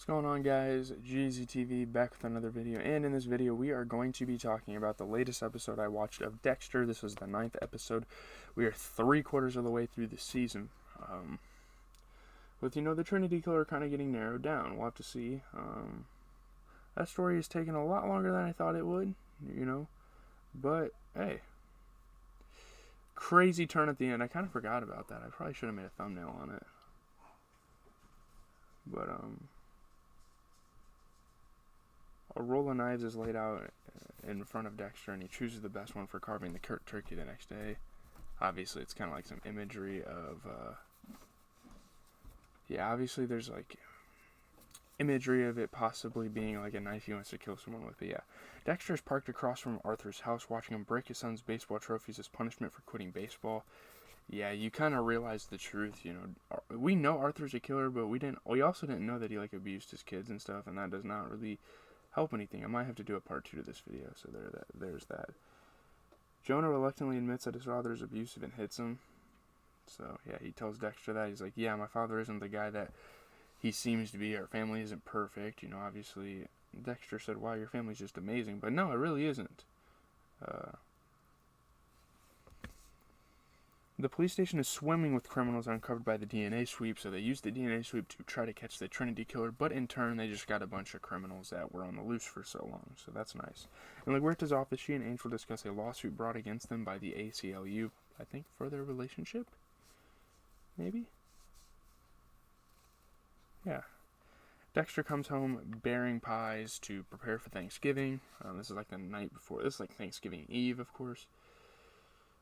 What's going on, guys? GZTV back with another video, and in this video we are going to be talking about the latest episode I watched of Dexter. This is the 9th episode. We are 3/4 of the way through the season. With the Trinity Killer kind of getting narrowed down. We'll have to see. That story has taken a lot longer than I thought it would, but hey, crazy turn at the end. I kind of forgot about that. I probably should have made a thumbnail on it, but a roll of knives is laid out in front of Dexter, and he chooses the best one for carving the turkey the next day. Obviously, it's kind of like some imagery of, obviously there's like imagery of it possibly being like a knife he wants to kill someone with. But yeah, Dexter is parked across from Arthur's house, watching him break his son's baseball trophies as punishment for quitting baseball. Yeah, you kind of realize the truth, We know Arthur's a killer, but we also didn't know that he like abused his kids and stuff, and that does not really help anything. I might have to do a part 2 to this video, so there's that. Jonah reluctantly admits that his father is abusive and hits him. So yeah, he tells Dexter that. He's like, yeah, my father isn't the guy that he seems to be. Our family isn't perfect, obviously. Dexter said, wow, your family's just amazing. But no, it really isn't. The police station is swimming with criminals uncovered by the DNA sweep, so they used the DNA sweep to try to catch the Trinity Killer, but in turn, they just got a bunch of criminals that were on the loose for so long, so that's nice. In LaGuerta's office, she and Angel discuss a lawsuit brought against them by the ACLU, I think, for their relationship? Maybe? Yeah. Dexter comes home bearing pies to prepare for Thanksgiving. This is like the night before. This is like Thanksgiving Eve, of course.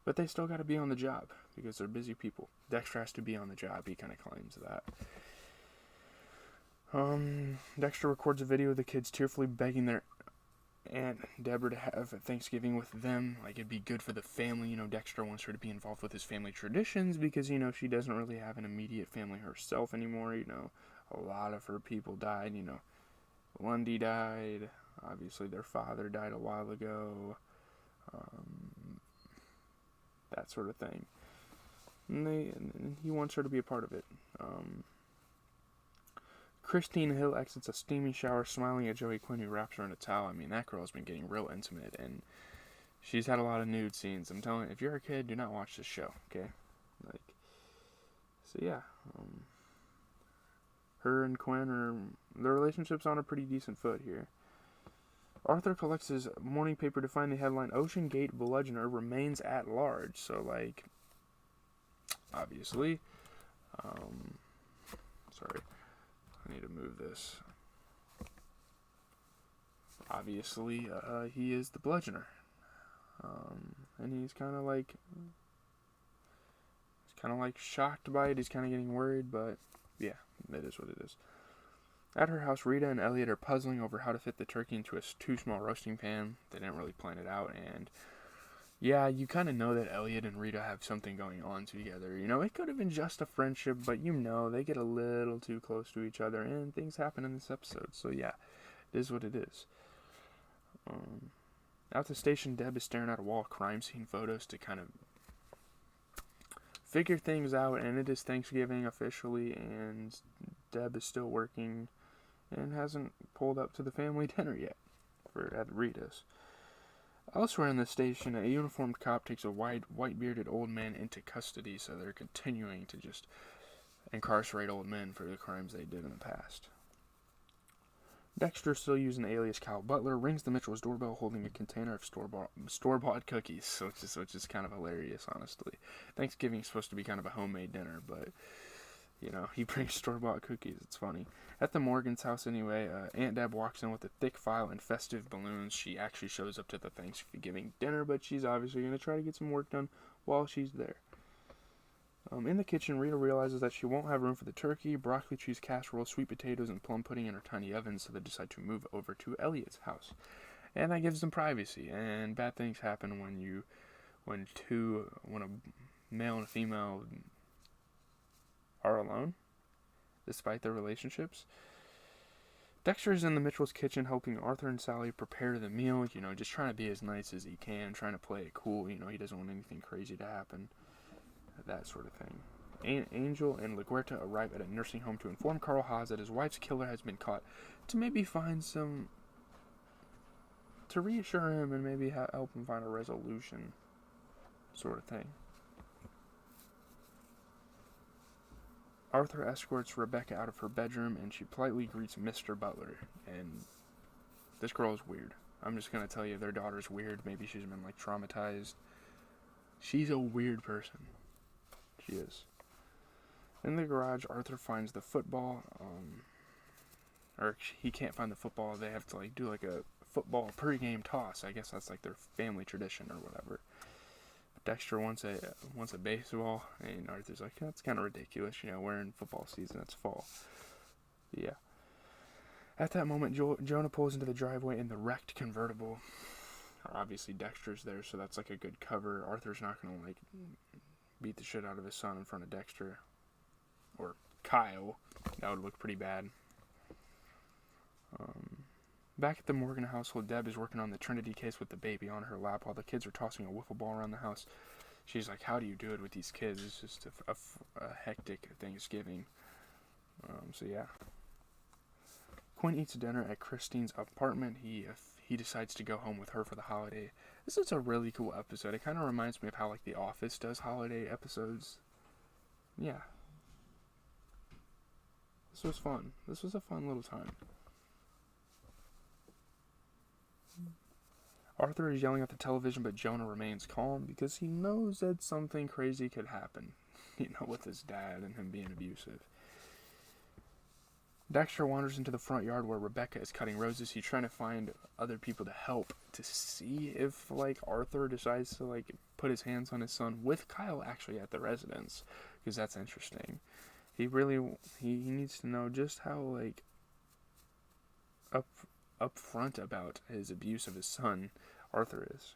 But they still got to be on the job because they're busy people. Dexter has to be on the job. He kind of claims that. Dexter records a video of the kids tearfully begging their Aunt Deborah to have Thanksgiving with them. Like, it'd be good for the family. Dexter wants her to be involved with his family traditions because, she doesn't really have an immediate family herself anymore. A lot of her people died. Lundy died. Obviously, their father died a while ago. That sort of thing. And he wants her to be a part of it. Christine Hill exits a steamy shower smiling at Joey Quinn, who wraps her in a towel. I mean, that girl's been getting real intimate, and she's had a lot of nude scenes. I'm telling you, if you're a kid, do not watch this show, okay? So yeah. Her and Quinn, their relationship's on a pretty decent foot here. Arthur collects his morning paper to find the headline, Ocean Gate Bludgeoner Remains at Large. So, obviously, sorry, I need to move this. Obviously, he is the bludgeoner. And he's kind of shocked by it. He's kind of getting worried, but yeah, it is what it is. At her house, Rita and Elliot are puzzling over how to fit the turkey into a too small roasting pan. They didn't really plan it out, and yeah, you kind of know that Elliot and Rita have something going on together. It could have been just a friendship, but they get a little too close to each other, and things happen in this episode. So yeah, it is what it is. At the station, Deb is staring at a wall of crime scene photos to kind of figure things out, and it is Thanksgiving officially, and Deb is still working and hasn't pulled up to the family dinner yet at Rita's. Elsewhere in the station, a uniformed cop takes a white-bearded old man into custody, so they're continuing to just incarcerate old men for the crimes they did in the past. Dexter, still using the alias Kyle Butler, rings the Mitchell's doorbell holding a container of store-bought cookies, which is kind of hilarious, honestly. Thanksgiving's supposed to be kind of a homemade dinner, but he brings store-bought cookies. It's funny. At the Morgan's house anyway, Aunt Deb walks in with a thick file and festive balloons. She actually shows up to the Thanksgiving dinner, but she's obviously going to try to get some work done while she's there. In the kitchen, Rita realizes that she won't have room for the turkey, broccoli cheese casserole, sweet potatoes, and plum pudding in her tiny oven, so they decide to move over to Elliot's house. And that gives them privacy, and bad things happen when a male and a female are alone, despite their relationships. Dexter is in the Mitchell's kitchen helping Arthur and Sally prepare the meal, just trying to be as nice as he can, trying to play it cool, he doesn't want anything crazy to happen, that sort of thing. Angel and LaGuerta arrive at a nursing home to inform Carl Haas that his wife's killer has been caught, to maybe find some... to reassure him and maybe help him find a resolution, sort of thing. Arthur escorts Rebecca out of her bedroom, and she politely greets Mr. Butler. And this girl is weird. I'm just going to tell you, their daughter's weird. Maybe she's been, like, traumatized. She's a weird person. She is. In the garage, Arthur finds the football. Or he can't find the football. They have to, like, do, like, a football pregame toss. I guess that's, like, their family tradition or whatever. Dexter wants a baseball, and Arthur's like, that's kind of ridiculous, we're in football season, it's fall. Yeah. At that moment, Jonah pulls into the driveway in the wrecked convertible. Obviously, Dexter's there, so that's like a good cover. Arthur's not going to, like, beat the shit out of his son in front of Dexter. Or Kyle. That would look pretty bad. Back at the Morgan household, Deb is working on the Trinity case with the baby on her lap while the kids are tossing a wiffle ball around the house. She's like, how do you do it with these kids? It's just a hectic Thanksgiving. So yeah. Quinn eats dinner at Christine's apartment. He decides to go home with her for the holiday. This is a really cool episode. It kind of reminds me of how, like, The Office does holiday episodes. Yeah. This was fun. This was a fun little time. Arthur is yelling at the television, but Jonah remains calm because he knows that something crazy could happen, with his dad and him being abusive. Dexter wanders into the front yard where Rebecca is cutting roses. He's trying to find other people to help to see if, like, Arthur decides to, like, put his hands on his son with Kyle actually at the residence, because that's interesting. He needs to know just how, like, upfront about his abuse of his son Arthur is,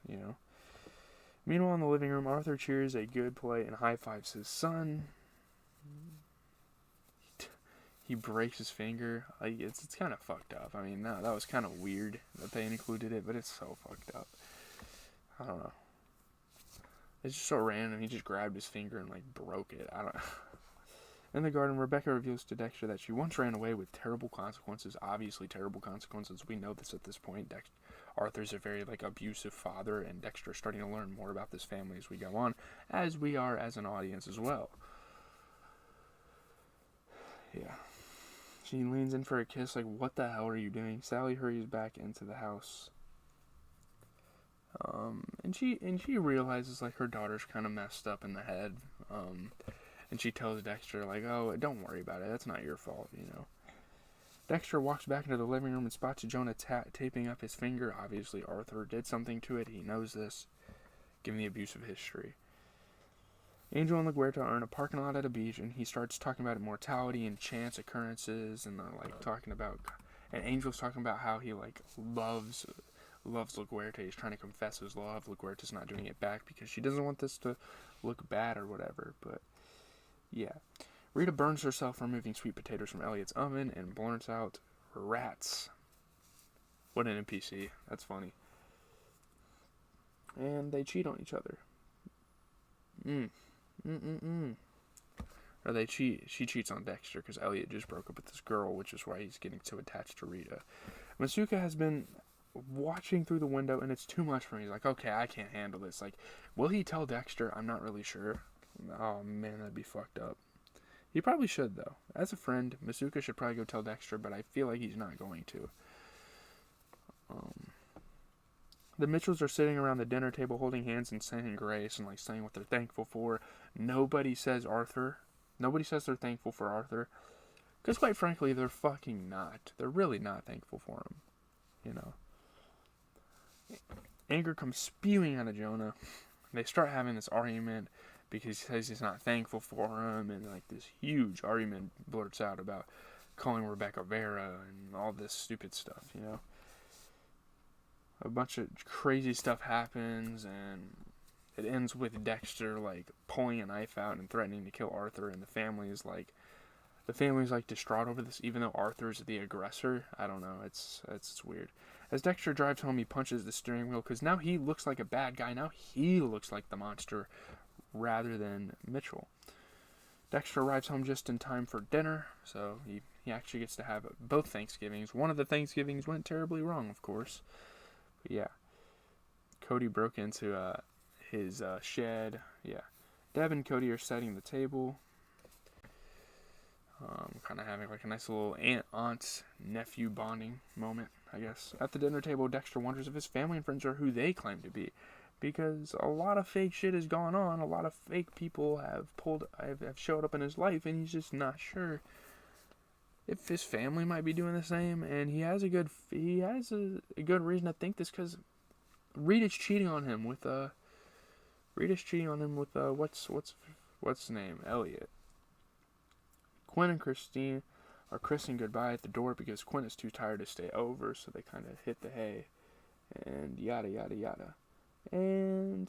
Meanwhile, in the living room, Arthur cheers a good play and high-fives his son. He breaks his finger. Like, it's kind of fucked up. I mean, that was kind of weird that they included it, but it's so fucked up. I don't know. It's just so random. He just grabbed his finger and, like, broke it. I don't know. In the garden, Rebecca reveals to Dexter that she once ran away with terrible consequences. Obviously terrible consequences. We know this at this point. Arthur's a very, like, abusive father, and Dexter's starting to learn more about this family as we go on, as we are as an audience as well. Yeah. She leans in for a kiss, like, what the hell are you doing? Sally hurries back into the house. And she realizes, like, her daughter's kind of messed up in the head. And she tells Dexter, like, oh, don't worry about it. That's not your fault, Dexter walks back into the living room and spots Jonah taping up his finger. Obviously, Arthur did something to it. He knows this, given the abusive history. Angel and LaGuerta are in a parking lot at a beach, and he starts talking about immortality and chance occurrences, and they're, like, talking about... And Angel's talking about how he, like, loves LaGuerta. He's trying to confess his love. LaGuerta's not doing it back because she doesn't want this to look bad or whatever, but... Yeah. Rita burns herself removing sweet potatoes from Elliot's oven and blurts out, rats. What an NPC. That's funny. And they cheat on each other. Or they cheat. She cheats on Dexter because Elliot just broke up with this girl, which is why he's getting so attached to Rita. Masuka has been watching through the window, and it's too much for me. He's like, okay, I can't handle this. Like, will he tell Dexter? I'm not really sure. Oh, man, that'd be fucked up. He probably should, though. As a friend, Masuka should probably go tell Dexter, but I feel like he's not going to. The Mitchells are sitting around the dinner table holding hands and saying grace and, like, saying what they're thankful for. Nobody says Arthur. Nobody says they're thankful for Arthur. Because, quite frankly, they're fucking not. They're really not thankful for him. Anger comes spewing out of Jonah. They start having this argument because he says he's not thankful for him, and, like, this huge argument blurts out about calling Rebecca Vera and all this stupid stuff, A bunch of crazy stuff happens, and it ends with Dexter, like, pulling a knife out and threatening to kill Arthur, and the family's distraught over this, even though Arthur's the aggressor. I don't know, it's weird. As Dexter drives home, he punches the steering wheel, because now he looks like a bad guy. Now he looks like the monster, rather than Mitchell. Dexter arrives home just in time for dinner, so he actually gets to have both Thanksgivings. One of the Thanksgivings went terribly wrong, of course. But yeah, Cody broke into his shed. Yeah, Deb and Cody are setting the table. Kind of having like a nice little aunt-nephew bonding moment, I guess. At the dinner table, Dexter wonders if his family and friends are who they claim to be. Because a lot of fake shit has gone on. A lot of fake people have showed up in his life, and he's just not sure if his family might be doing the same. And he has a good reason to think this, because Rita's cheating on him with what's his name, Elliot. Quinn and Christine are kissing goodbye at the door because Quinn is too tired to stay over, so they kind of hit the hay, and yada yada yada. And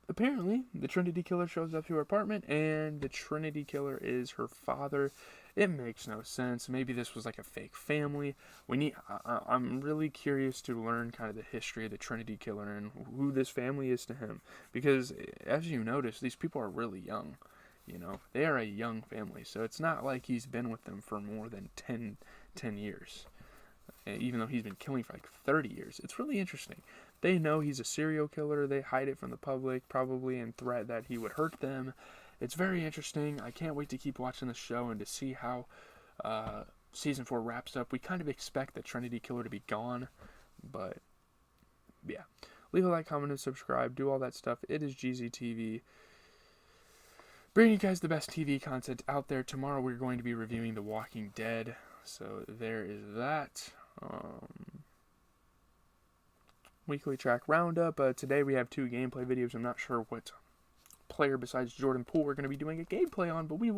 apparently, the Trinity Killer shows up to her apartment, and the Trinity Killer is her father. It makes no sense. Maybe this was like a fake family. I'm really curious to learn kind of the history of the Trinity Killer and who this family is to him. Because, as you notice, these people are really young. You know, they are a young family, so it's not like he's been with them for more than 10 years. Even though he's been killing for like 30 years. It's really interesting. They know he's a serial killer. They hide it from the public, probably, and threat that he would hurt them. It's very interesting. I can't wait to keep watching the show and to see how Season 4 wraps up. We kind of expect the Trinity Killer to be gone, but yeah. Leave a like, comment, and subscribe. Do all that stuff. It is GZTV. Bringing you guys the best TV content out there. Tomorrow we're going to be reviewing The Walking Dead. So there is that. Weekly track roundup. Today we have 2 gameplay videos. I'm not sure what player besides Jordan Poole we're going to be doing a gameplay on, but we will